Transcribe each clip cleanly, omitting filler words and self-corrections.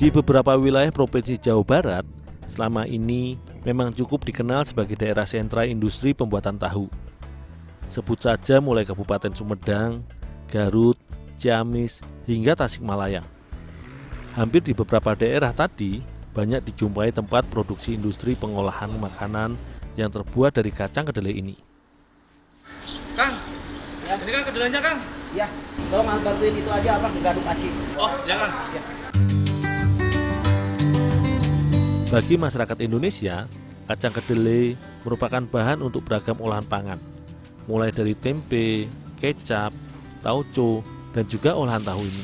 Di beberapa wilayah Provinsi Jawa Barat, selama ini memang cukup dikenal sebagai daerah sentra industri pembuatan tahu. Sebut saja mulai Kabupaten Sumedang, Garut, Ciamis, hingga Tasikmalaya. Hampir di beberapa daerah tadi, banyak dijumpai tempat produksi industri pengolahan makanan yang terbuat dari kacang kedelai ini. Kang, ya. Ini kan kedelainya Kang? Ya, tolong bantuin itu aja apa ngegaduk aci. Oh, ya Kang. Ya. Bagi masyarakat Indonesia, kacang kedelai merupakan bahan untuk beragam olahan pangan, mulai dari tempe, kecap, tauco, dan juga olahan tahu ini.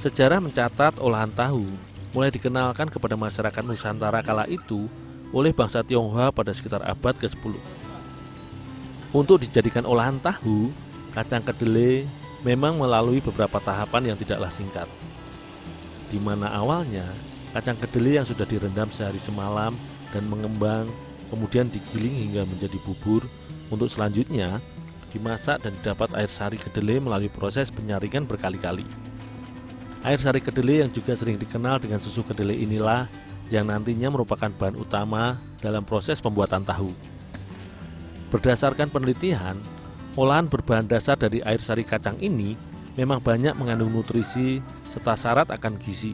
Sejarah mencatat olahan tahu mulai dikenalkan kepada masyarakat Nusantara kala itu oleh bangsa Tionghoa pada sekitar abad ke-10. Untuk dijadikan olahan tahu, kacang kedelai memang melalui beberapa tahapan yang tidaklah singkat. Di mana awalnya, kacang kedelai yang sudah direndam sehari semalam dan mengembang, kemudian digiling hingga menjadi bubur, untuk selanjutnya dimasak dan didapat air sari kedelai melalui proses penyaringan berkali-kali. Air sari kedelai yang juga sering dikenal dengan susu kedelai inilah yang nantinya merupakan bahan utama dalam proses pembuatan tahu. Berdasarkan penelitian, olahan berbahan dasar dari air sari kacang ini memang banyak mengandung nutrisi serta syarat akan gizi.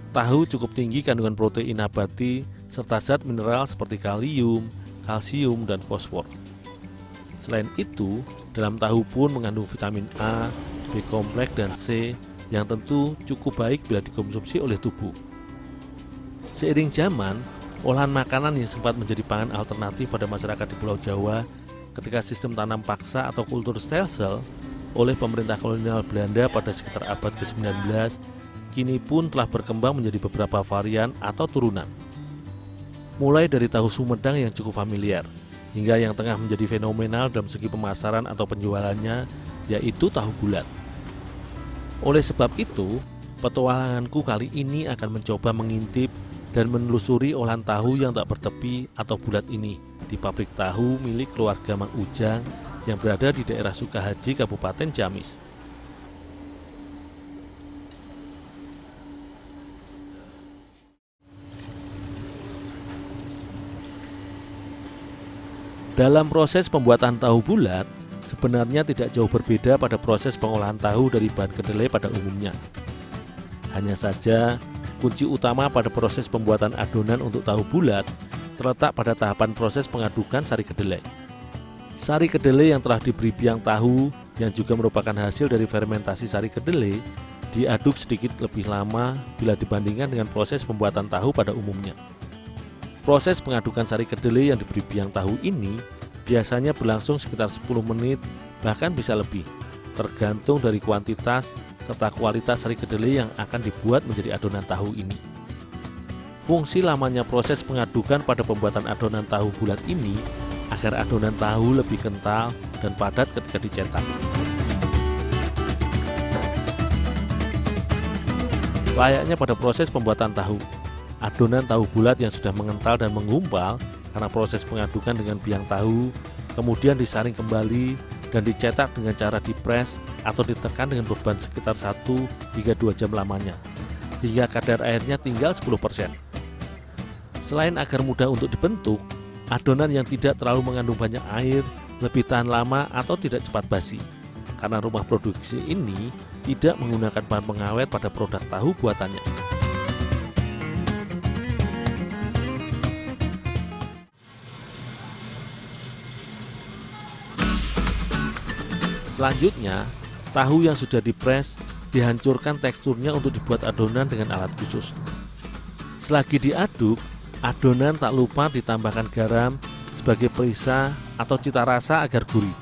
Tahu cukup tinggi kandungan protein nabati serta zat mineral seperti kalium, kalsium, dan fosfor. Selain itu, dalam tahu pun mengandung vitamin A, B kompleks, dan C yang tentu cukup baik bila dikonsumsi oleh tubuh. Seiring zaman, olahan makanan yang sempat menjadi pangan alternatif pada masyarakat di Pulau Jawa ketika sistem tanam paksa atau kultur stelsel oleh pemerintah kolonial Belanda pada sekitar abad ke-19, kini pun telah berkembang menjadi beberapa varian atau turunan. Mulai dari tahu Sumedang yang cukup familiar, hingga yang tengah menjadi fenomenal dalam segi pemasaran atau penjualannya, yaitu tahu bulat. Oleh sebab itu, petualanganku kali ini akan mencoba mengintip dan menelusuri olahan tahu yang tak bertepi atau bulat ini di pabrik tahu milik keluarga Mang Ujang yang berada di daerah Sukahaji, Kabupaten Ciamis. Dalam proses pembuatan tahu bulat, sebenarnya tidak jauh berbeda pada proses pengolahan tahu dari bahan kedelai pada umumnya. Hanya saja, kunci utama pada proses pembuatan adonan untuk tahu bulat terletak pada tahapan proses pengadukan sari kedelai. Sari kedelai yang telah diberi biang tahu, yang juga merupakan hasil dari fermentasi sari kedelai, diaduk sedikit lebih lama bila dibandingkan dengan proses pembuatan tahu pada umumnya. Proses pengadukan sari kedelai yang diberi biang tahu ini biasanya berlangsung sekitar 10 menit, bahkan bisa lebih, tergantung dari kuantitas serta kualitas sari kedelai yang akan dibuat menjadi adonan tahu ini. Fungsi lamanya proses pengadukan pada pembuatan adonan tahu bulat ini agar adonan tahu lebih kental dan padat ketika dicetak. Layaknya pada proses pembuatan tahu, adonan tahu bulat yang sudah mengental dan menggumpal karena proses pengadukan dengan biang tahu, kemudian disaring kembali dan dicetak dengan cara dipres atau ditekan dengan beban sekitar 1 hingga 2 jam lamanya, hingga kadar airnya tinggal 10%. Selain agar mudah untuk dibentuk, adonan yang tidak terlalu mengandung banyak air lebih tahan lama atau tidak cepat basi, karena rumah produksi ini tidak menggunakan bahan pengawet pada produk tahu buatannya. Selanjutnya, tahu yang sudah dipres dihancurkan teksturnya untuk dibuat adonan dengan alat khusus. Selagi diaduk, adonan tak lupa ditambahkan garam sebagai perisa atau cita rasa agar gurih.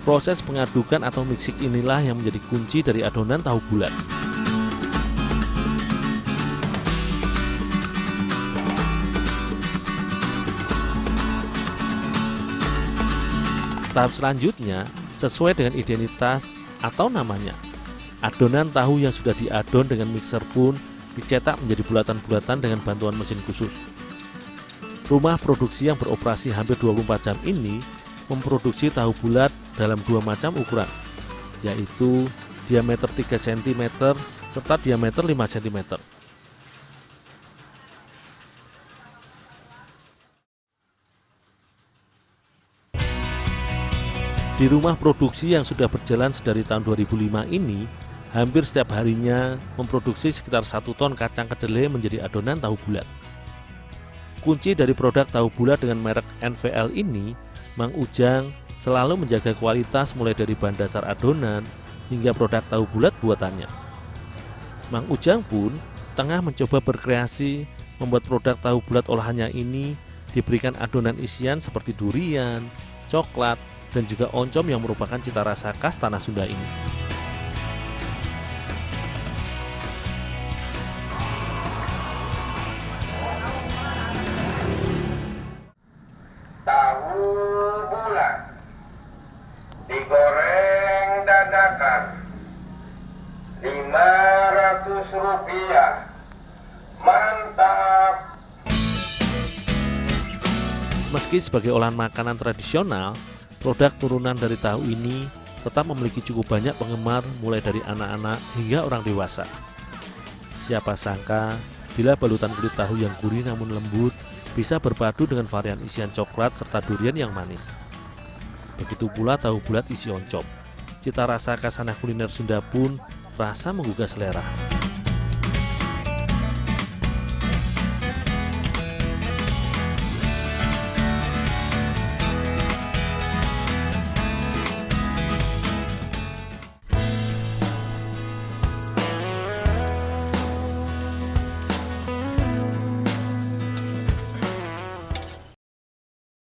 Proses pengadukan atau mixing inilah yang menjadi kunci dari adonan tahu bulat. Tahap selanjutnya sesuai dengan identitas atau namanya. Adonan tahu yang sudah diadon dengan mixer pun dicetak menjadi bulatan-bulatan dengan bantuan mesin khusus. Rumah produksi yang beroperasi hampir 24 jam ini memproduksi tahu bulat dalam 2 macam ukuran, yaitu diameter 3 cm serta diameter 5 cm. Di rumah produksi yang sudah berjalan sedari tahun 2005 ini, hampir setiap harinya memproduksi sekitar 1 ton kacang kedelai menjadi adonan tahu bulat. Kunci dari produk tahu bulat dengan merek NVL ini, Mang Ujang selalu menjaga kualitas mulai dari bahan dasar adonan hingga produk tahu bulat buatannya. Mang Ujang pun tengah mencoba berkreasi membuat produk tahu bulat olahannya ini diberikan adonan isian seperti durian, coklat, dan juga oncom yang merupakan cita rasa khas tanah Sunda ini. Tahu bulat digoreng dadakan Rp500, mantap. Meski sebagai olahan makanan tradisional, produk turunan dari tahu ini tetap memiliki cukup banyak penggemar mulai dari anak-anak hingga orang dewasa. Siapa sangka bila balutan kulit tahu yang gurih namun lembut bisa berpadu dengan varian isian coklat serta durian yang manis. Begitu pula tahu bulat isi oncom. Cita rasa khas tanah kuliner Sunda pun rasa menggugah selera.